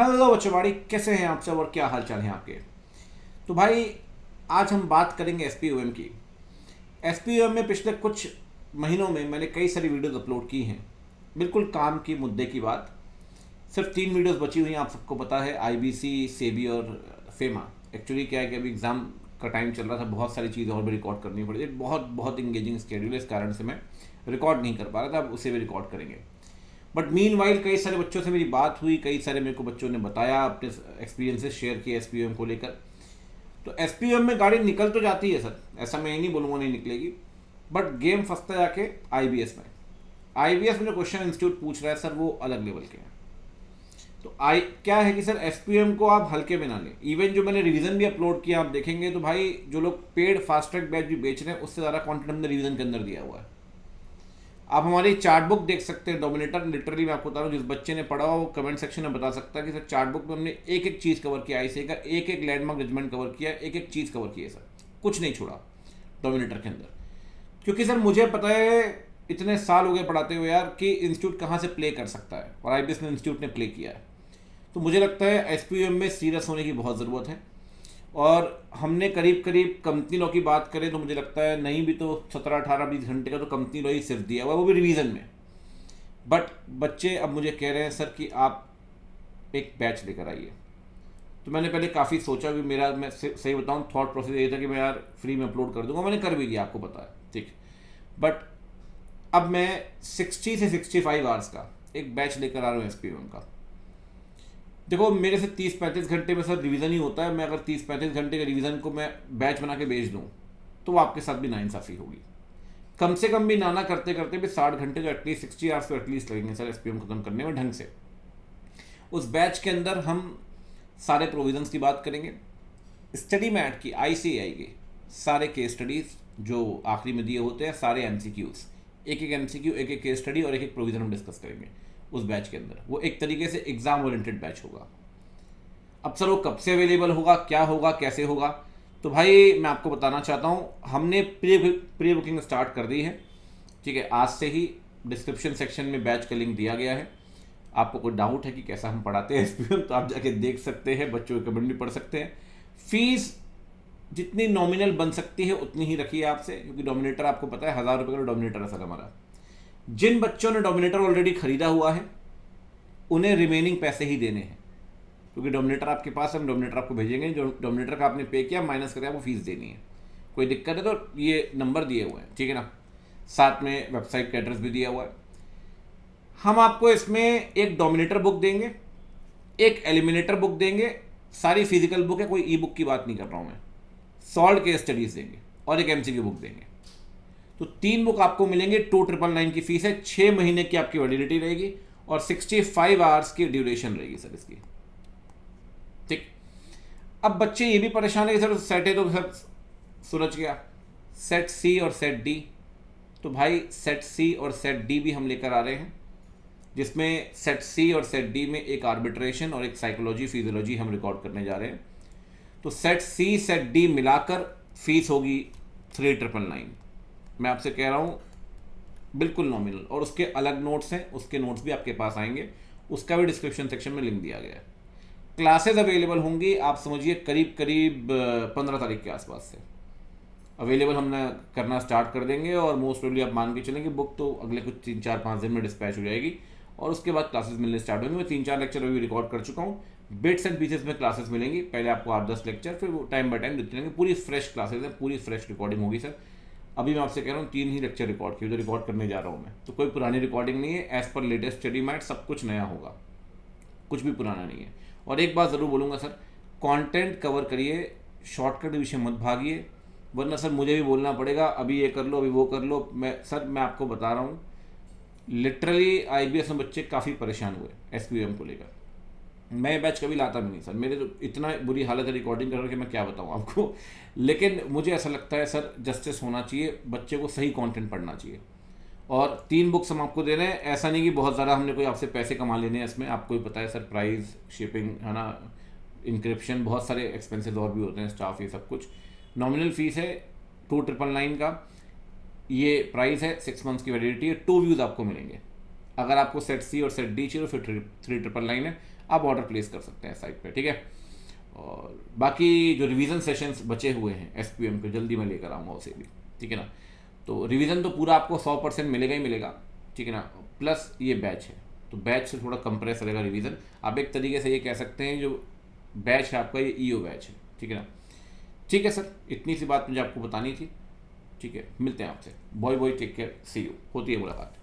Hello बच्चों, कैसे हैं आप सब और क्या हाल चाल है आपके। तो भाई, आज हम बात करेंगे एसपीओएम की। एसपीओएम में पिछले कुछ महीनों में मैंने कई सारी वीडियोस अपलोड की हैं, बिल्कुल काम की मुद्दे की बात। सिर्फ 3 वीडियोस बची हुई हैं, आप सबको पता है, आईबीसी, सेबी और फेमा। एक्चुअली क्या है कि अभी एग्ज़ाम का टाइम चल रहा था, बहुत सारी चीज़ें और भी रिकॉर्ड करनी पड़ी, एक बहुत बहुत इंगेजिंग स्केड्यूल है, इस कारण से मैं रिकॉर्ड नहीं कर पा रहा था। अब उसे भी रिकॉर्ड करेंगे। बट मीन वाइल कई सारे बच्चों से मेरी बात हुई, कई सारे मेरे को बच्चों ने बताया, अपने एक्सपीरियंसेस शेयर किए एसपीओएम को लेकर। तो एसपीओएम में गाड़ी निकल तो जाती है सर, ऐसा मैं ही नहीं बोलूँगा नहीं निकलेगी, बट गेम फंसता जाके आईबीएस में। आईबीएस में जो क्वेश्चन इंस्टीट्यूट पूछ रहा है सर, वो अलग लेवल के हैं। तो आई क्या है कि सर एसपीएम को आप हल्के में ना लें। इवन जो मैंने रिवीजन भी अपलोड किया, आप देखेंगे तो भाई जो लोग पेड फास्ट ट्रैक बैच भी बेच रहे हैं, उससे ज़्यादा कॉन्टेंट हमने रिवीजन के अंदर दिया हुआ है। आप हमारी चार्ट बुक देख सकते हैं, डोमिनेटर। लिटरली मैं आपको बता रहा हूँ, जिस बच्चे ने पढ़ा हो वो कमेंट सेक्शन में बता सकता है कि सर चार्ट बुक में हमने एक एक चीज़ कवर किया, आईसीए का एक एक लैंडमार्क जजमेंट कवर किया, एक एक चीज़ कवर की है सर, कुछ नहीं छोड़ा डोमिनेटर के अंदर। क्योंकि सर मुझे पता है, इतने साल हो गए पढ़ाते हुए यार, कि इंस्टीट्यूट कहाँ से प्ले कर सकता है, और आईबीएस में इंस्टीट्यूट ने प्ले किया है। तो मुझे लगता है एसपीएम में सीरियस होने की बहुत ज़रूरत है। और हमने करीब करीब कंपनी लॉ की बात करें तो मुझे लगता है नहीं भी तो 17, 18, 20 घंटे का तो कंपनी लॉ ही सिर्फ दिया हुआ है, वो भी रिवीजन में। बट बच्चे अब मुझे कह रहे हैं सर कि आप एक बैच लेकर आइए। तो मैंने पहले काफ़ी सोचा कि मेरा, मैं सही बताऊं, थॉट प्रोसेस ये था कि मैं यार फ्री में अपलोड कर दूंगा, मैंने कर भी दिया, आपको पता है, ठीक। बट अब मैं 60 से 65 आवर्स का एक बैच लेकर आ रहा हूँ एसपीएम का। देखो, मेरे से 30-35 घंटे में सर रिवीजन ही होता है। मैं अगर 30-35 घंटे के रिवीजन को मैं बैच बना के बेच दूँ तो वो आपके साथ भी नाइंसाफ़ी होगी। कम से कम भी नाना करते करते भी 60 घंटे, जो एटलीस्ट 60 आवर्स तो एटलीस्ट लगेंगे सर एसपीएम खत्म करने में ढंग से। उस बैच के अंदर हम सारे प्रोविजंस की बात करेंगे, स्टडी मैट की, आईसीएआई के सारे केस स्टडीज जो आखिरी में दिए होते हैं, सारे एमसीक्यूज, एक एक एमसीक्यू, एक एक केस स्टडी और एक एक प्रोविजन हम डिस्कस करेंगे उस बैच के अंदर। वो एक तरीके से एग्जाम ओरिएंटेड बैच होगा। अब सर वो कब से अवेलेबल होगा, क्या होगा, कैसे होगा, तो भाई मैं आपको बताना चाहता हूँ, हमने प्री बुकिंग स्टार्ट कर दी है, ठीक है। आज से ही डिस्क्रिप्शन सेक्शन में बैच का लिंक दिया गया है। आपको कोई डाउट है कि कैसा हम पढ़ाते हैं एसपीएम, तो आप जाके देख सकते हैं, बच्चों के कमेंट भी पढ़ सकते हैं। फीस जितनी नॉमिनल बन सकती है उतनी ही रखिए आपसे, क्योंकि डोमिनेटर आपको पता है 1000 रुपये का डोमिनेटर है सर हमारा। जिन बच्चों ने डोमिनेटर ऑलरेडी खरीदा हुआ है उन्हें रिमेनिंग पैसे ही देने हैं, क्योंकि डोमिनेटर आपके पास, हम डोमिनेटर आपको भेजेंगे, जो डोमिनेटर का आपने पे किया माइनस करें, आपको फीस देनी है। कोई दिक्कत है तो ये नंबर दिए हुए हैं, ठीक है ना, साथ में वेबसाइट का एड्रेस भी दिया हुआ है। हम आपको इसमें एक डोमिनेटर बुक देंगे, एक एलिमिनेटर बुक देंगे, सारी फिजिकल बुक है, कोई ई बुक की बात नहीं कर रहा हूँ मैं, सॉल्व केस स्टडीज देंगे, और एक एमसीक्यू बुक देंगे। तो 3 बुक आपको मिलेंगे। 2999 की फीस है, 6 महीने की आपकी वैलिडिटी रहेगी और 65 आवर्स की ड्यूरेशन रहेगी सर इसकी, ठीक। अब बच्चे ये भी परेशान है कि सर सेट है तो सर सुलझ गया, सेट सी और सेट डी। तो भाई सेट सी और सेट डी भी हम लेकर आ रहे हैं, जिसमें सेट सी और सेट डी में एक आर्बिट्रेशन और एक साइकोलॉजी फिजियोलॉजी हम रिकॉर्ड करने जा रहे हैं। तो सेट सी सेट डी मिलाकर फीस होगी 3999। मैं आपसे कह रहा हूँ बिल्कुल नॉमिनल, और उसके अलग नोट्स हैं, उसके नोट्स भी आपके पास आएंगे, उसका भी डिस्क्रिप्शन सेक्शन में लिंक दिया गया है। क्लासेस अवेलेबल होंगी, आप समझिए करीब करीब 15 तारीख के आसपास से अवेलेबल हम करना स्टार्ट कर देंगे, और मोस्ट प्रोबेबली आप मान के चलेंगे बुक तो अगले कुछ 3-4-5 दिन में डिस्पैच हो जाएगी, और उसके बाद क्लासेस मिलने स्टार्ट होंगे। मैं 3-4 लेक्चर अभी रिकॉर्ड कर चुका हूँ, बिट्स एंड पीसेस में क्लासेस मिलेंगी, पहले आपको 8-10 लेक्चर, फिर वो टाइम बाय टाइम देते रहेंगे। पूरी फ्रेश क्लासेस हैं, पूरी फ्रेश रिकॉर्डिंग होगी सर। अभी मैं आपसे कह रहा हूँ 3 ही लेक्चर रिकॉर्ड किए, जो रिकॉर्ड करने जा रहा हूँ मैं, तो कोई पुरानी रिकॉर्डिंग नहीं है, as per latest study mat सब कुछ नया होगा, कुछ भी पुराना नहीं है। और एक बात ज़रूर बोलूँगा सर, कंटेंट कवर करिए, शॉर्टकट विषय मत भागिए, वरना सर मुझे भी बोलना पड़ेगा अभी ये कर लो, अभी वो कर लो। मैं आपको बता रहा हूँ, लिटरली आईबीएस में बच्चे काफ़ी परेशान हुए एसपीएम को लेकर। मैं बैच कभी लाता भी नहीं सर, मेरे तो इतना बुरी हालत है रिकॉर्डिंग करके, मैं क्या बताऊँ आपको। लेकिन मुझे ऐसा लगता है सर, जस्टिस होना चाहिए, बच्चे को सही कंटेंट पढ़ना चाहिए। और 3 बुक्स हम आपको दे रहे हैं, ऐसा नहीं कि बहुत ज़्यादा हमने कोई आपसे पैसे कमा लेने हैं इसमें, आपको भी पता है सर, प्राइस, शिपिंग है ना, इंक्रिप्शन, बहुत सारे एक्सपेंसेस और भी होते हैं, स्टाफ, ये सब कुछ। नॉमिनल फीस है 2999 का, ये प्राइस है, 6 मंथ्स की वैलिडिटी है, 2 व्यूज़ आपको मिलेंगे। अगर आपको सेट सी और सेट डी चाहिए फिर 3999 है, आप ऑर्डर प्लेस कर सकते हैं साइट पे, ठीक है। और बाकी जो रिवीजन सेशंस बचे हुए हैं एसपीएम के, जल्दी मैं लेकर आऊँगा उसे भी, ठीक है ना। तो रिवीजन तो पूरा आपको 100% मिलेगा ही मिलेगा, ठीक है ना, प्लस ये बैच है, तो बैच से थोड़ा कंप्रेस रहेगा रिवीजन। आप एक तरीके से ये कह सकते हैं जो बैच है आपका ये ईओ बैच है, ठीक है ना। ठीक है सर, इतनी सी बात मुझे आपको बतानी थी, ठीक है। मिलते हैं आपसे, bye take care, see you, होती है मुलाकात।